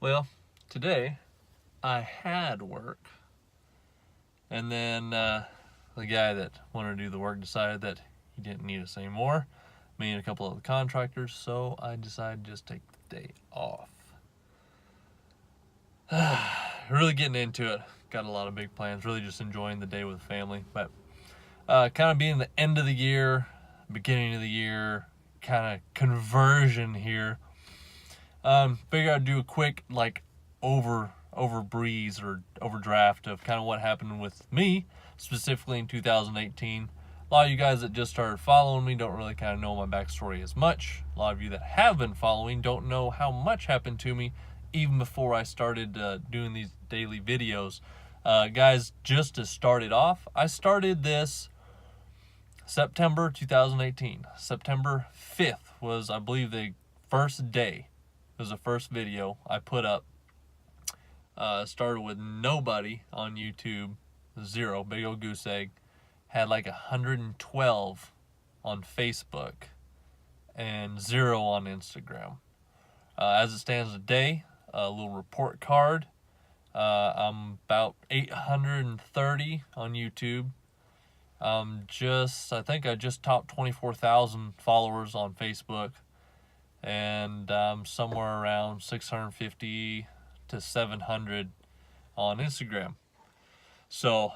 Well, today I had work, and then the guy that wanted to do the work decided that he didn't need us anymore, me and a couple of the contractors, so I decided to just take the day off. Really getting into it. Got a lot of big plans, really just enjoying the day with the family, but kind of being the end of the year, beginning of the year, kind of conversion here. Figure I'd do a quick over breeze or overdraft of kind of what happened with me specifically in 2018. A lot of you guys that just started following me don't really kind of know my backstory as much. A lot of you that have been following don't know how much happened to me even before I started doing these daily videos. Guys, just to start it off, I started this September 2018. September 5th was, I believe, the first day. It was the first video I put up. Started with nobody on YouTube, 0, big old goose egg. Had like 112 on Facebook and 0 on Instagram. As it stands today, a little report card. I'm about 830 on YouTube. I think I just topped 24,000 followers on Facebook, and somewhere around 650 to 700 on Instagram. So,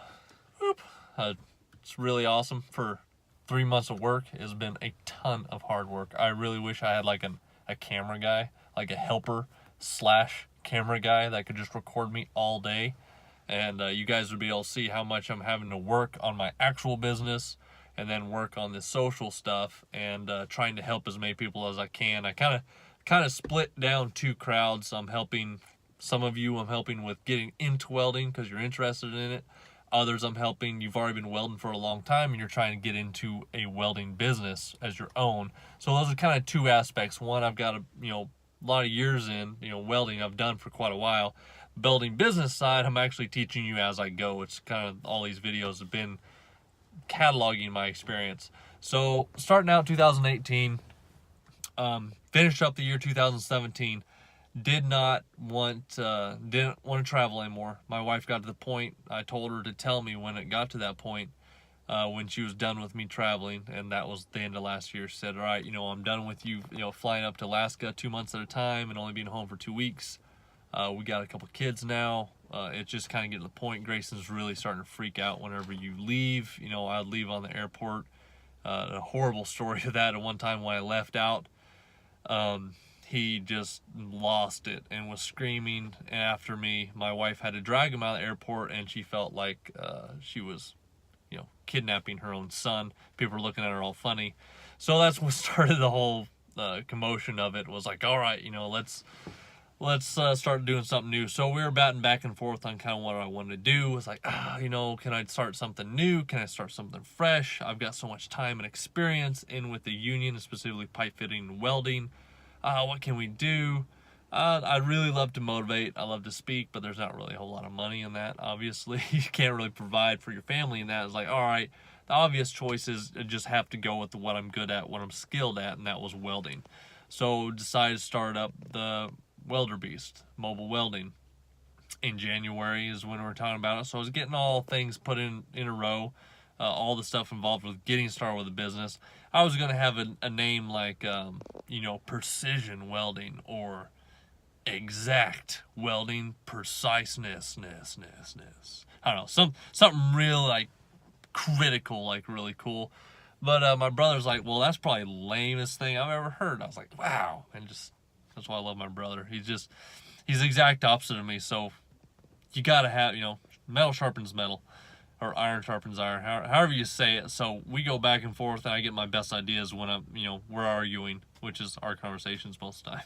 it's really awesome. For 3 months of work, it's been a ton of hard work. I really wish I had like a camera guy, like a helper / camera guy that could just record me all day. And you guys would be able to see how much I'm having to work on my actual business and then work on this social stuff and trying to help as many people as I can. I kind of split down 2 crowds. I'm helping some of you. I'm helping with getting into welding because you're interested in it. Others I'm helping, you've already been welding for a long time and you're trying to get into a welding business as your own. So those are kind of 2 aspects. One, I've got a lot of years in welding. I've done for quite a while. Building business side, I'm actually teaching you as I go. It's kind of all these videos have been cataloging my experience. So starting out 2018, finished up the year 2017. Didn't want to travel anymore. My wife got to the point, I told her to tell me when it got to that point, when she was done with me traveling, and that was the end of last year. She said, all right, I'm done with you, flying up to Alaska 2 months at a time and only being home for 2 weeks. We got a couple kids now. It's just kind of getting to the point. Grayson's really starting to freak out whenever you leave. I'd leave on the airport. A horrible story of that at one time when I left out. He just lost it and was screaming after me. My wife had to drag him out of the airport, and she felt like she was, kidnapping her own son. People were looking at her all funny. So that's what started the whole commotion of it. Was like, all right, let's start doing something new. So we were batting back and forth on kind of what I wanted to do. It was like, can I start something new? Can I start something fresh? I've got so much time and experience in with the union, specifically pipe fitting and welding. What can we do? I really love to motivate. I love to speak, but there's not really a whole lot of money in that, obviously. You can't really provide for your family in that. It's like, all right, the obvious choice is just have to go with what I'm good at, what I'm skilled at, and that was welding. So decided to start up the Welderbeast, mobile welding. In January is when we were talking about it. So I was getting all things put in a row. All the stuff involved with getting started with the business. I was going to have a name like, precision welding or exact welding, preciseness. I don't know, something real critical, really cool. But my brother's like, well, that's probably the lamest thing I've ever heard. I was like, wow. And that's why I love my brother. He's the exact opposite of me. So you got to have, metal sharpens metal. Or iron sharpens iron, however you say it. So we go back and forth, and I get my best ideas when we're arguing, which is our conversations most of the time.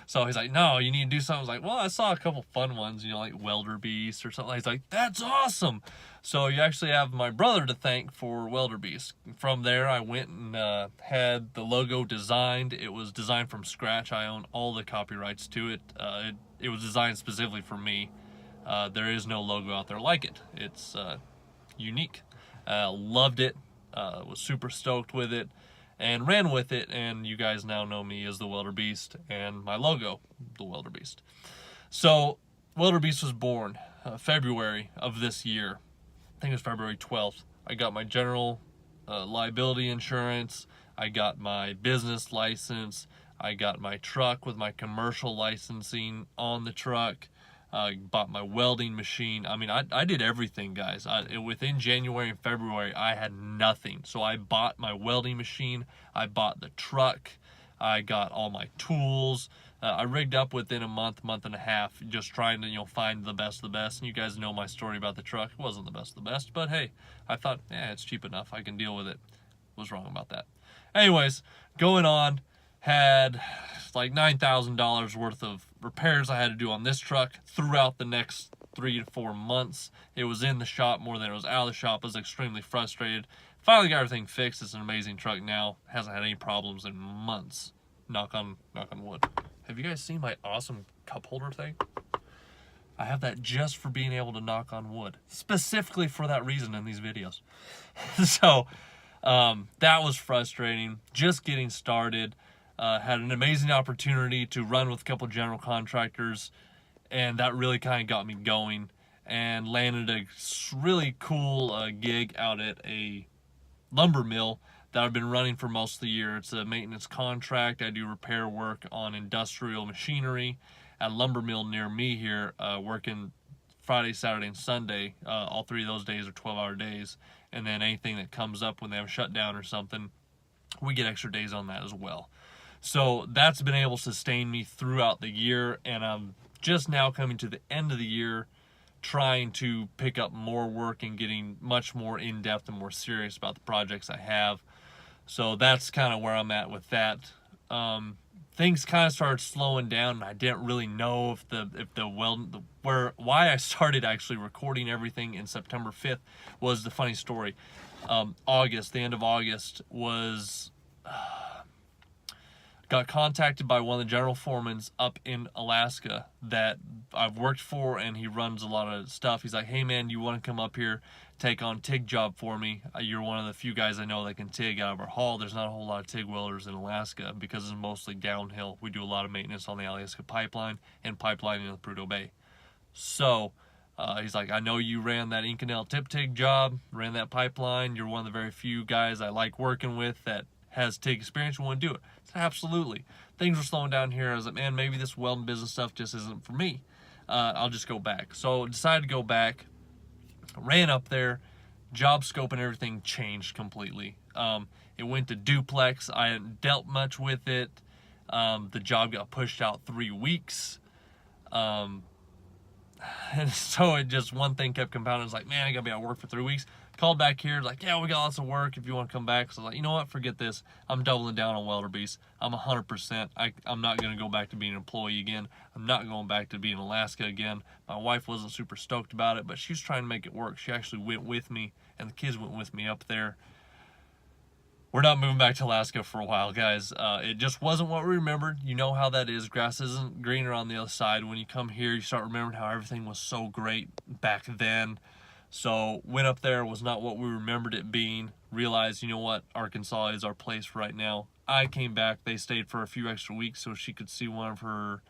So he's like, no, you need to do something. I was like, well, I saw a couple fun ones, like Welderbeast or something. He's like, that's awesome. So you actually have my brother to thank for Welderbeast. From there, I went and had the logo designed. It was designed from scratch. I own all the copyrights to it. It was designed specifically for me. There is no logo out there like it. It's unique. Loved it. Was super stoked with it and ran with it, and you guys now know me as the Welderbeast and my logo, the Welderbeast. So Welderbeast was born February of this year. I think it was February 12th. I got my general liability insurance. I got my business license. I got my truck with my commercial licensing on the truck. I bought my welding machine. I mean, I did everything, guys. Within January and February, I had nothing. So I bought my welding machine. I bought the truck. I got all my tools. I rigged up within a month and a half, just trying to, find the best of the best. And you guys know my story about the truck. It wasn't the best of the best, but hey, I thought, it's cheap enough. I can deal with it. Was wrong about that. Anyways, going on, had like $9,000 worth of repairs I had to do on this truck throughout the next 3 to 4 months. It was in the shop more than it was out of the shop. I was extremely frustrated. Finally got everything fixed. It's an amazing truck now. Hasn't had any problems in months. Knock on wood. Have you guys seen my awesome cup holder thing? I have that just for being able to knock on wood. Specifically for that reason in these videos. So, that was frustrating. Just getting started. Had an amazing opportunity to run with a couple general contractors, and that really kind of got me going, and landed a really cool gig out at a lumber mill that I've been running for most of the year. It's a maintenance contract. I do repair work on industrial machinery at a lumber mill near me here, working Friday, Saturday, and Sunday. All 3 of those days are 12-hour days, and then anything that comes up when they have a shutdown or something, we get extra days on that as well. So that's been able to sustain me throughout the year, and I'm just now coming to the end of the year trying to pick up more work and getting much more in-depth and more serious about the projects I have. So that's kind of where I'm at with that. Things kind of started slowing down, and I didn't really know why I started actually recording everything in September 5th was the funny story. The end of August was... got contacted by one of the general foremans up in Alaska that I've worked for, and he runs a lot of stuff. He's like, hey man, you want to come up here, take on TIG job for me? You're one of the few guys I know that can TIG out of our haul. There's not a whole lot of TIG welders in Alaska because it's mostly downhill. We do a lot of maintenance on the Alaska pipeline and pipelining in the Prudhoe Bay. So he's like, I know you ran that Inconel tip TIG job, ran that pipeline. You're one of the very few guys I like working with that has TIG experience. You want to do it? Absolutely. Things were slowing down here. I was like, man, maybe this welding business stuff just isn't for me. I'll just go back. So decided to go back. Ran up there. Job scope and everything changed completely. It went to duplex. I hadn't dealt much with it. The job got pushed out 3 weeks. And so it just, one thing kept compounding. It's like, man, I gotta be out of work for 3 weeks. Called back here, like, yeah, we got lots of work if you want to come back. So I was like, you know what, forget this. I'm doubling down on Welderbeast. I'm 100%. I'm not going to go back to being an employee again. I'm not going back to being in Alaska again. My wife wasn't super stoked about it, but she was trying to make it work. She actually went with me, and the kids went with me up there. We're not moving back to Alaska for a while, guys. It just wasn't what we remembered. You know how that is. Grass isn't greener on the other side. When you come here, you start remembering how everything was so great back then. So went up there, was not what we remembered it being. Realized, you know what, Arkansas is our place right now. I came back. They stayed for a few extra weeks so she could see one of her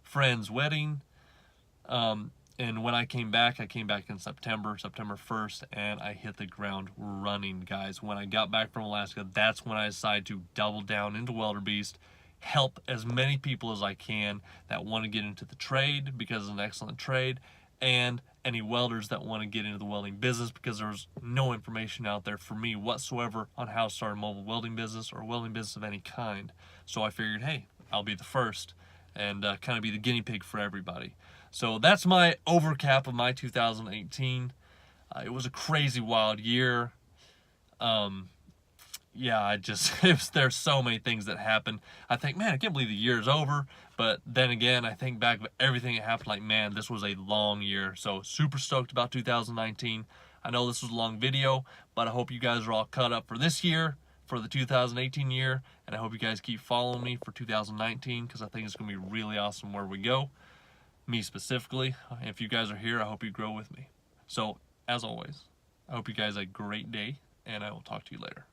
friends' wedding. And when I came back in September 1st, and I hit the ground running, guys. When I got back from Alaska, that's when I decided to double down into Welderbeast, help as many people as I can that want to get into the trade because it's an excellent trade, and any welders that want to get into the welding business because there's no information out there for me whatsoever on how to start a mobile welding business or welding business of any kind. So I figured, hey, I'll be the first and kind of be the guinea pig for everybody. So that's my overcap of my 2018. It was a crazy wild year. Yeah, there's so many things that happened. I think, man, I can't believe the year's over. But then again, I think back of everything that happened, like, man, this was a long year. So super stoked about 2019. I know this was a long video, but I hope you guys are all caught up for this year, for the 2018 year. And I hope you guys keep following me for 2019 because I think it's going to be really awesome where we go. Me specifically. If you guys are here, I hope you grow with me. So, as always, I hope you guys have a great day, and I will talk to you later.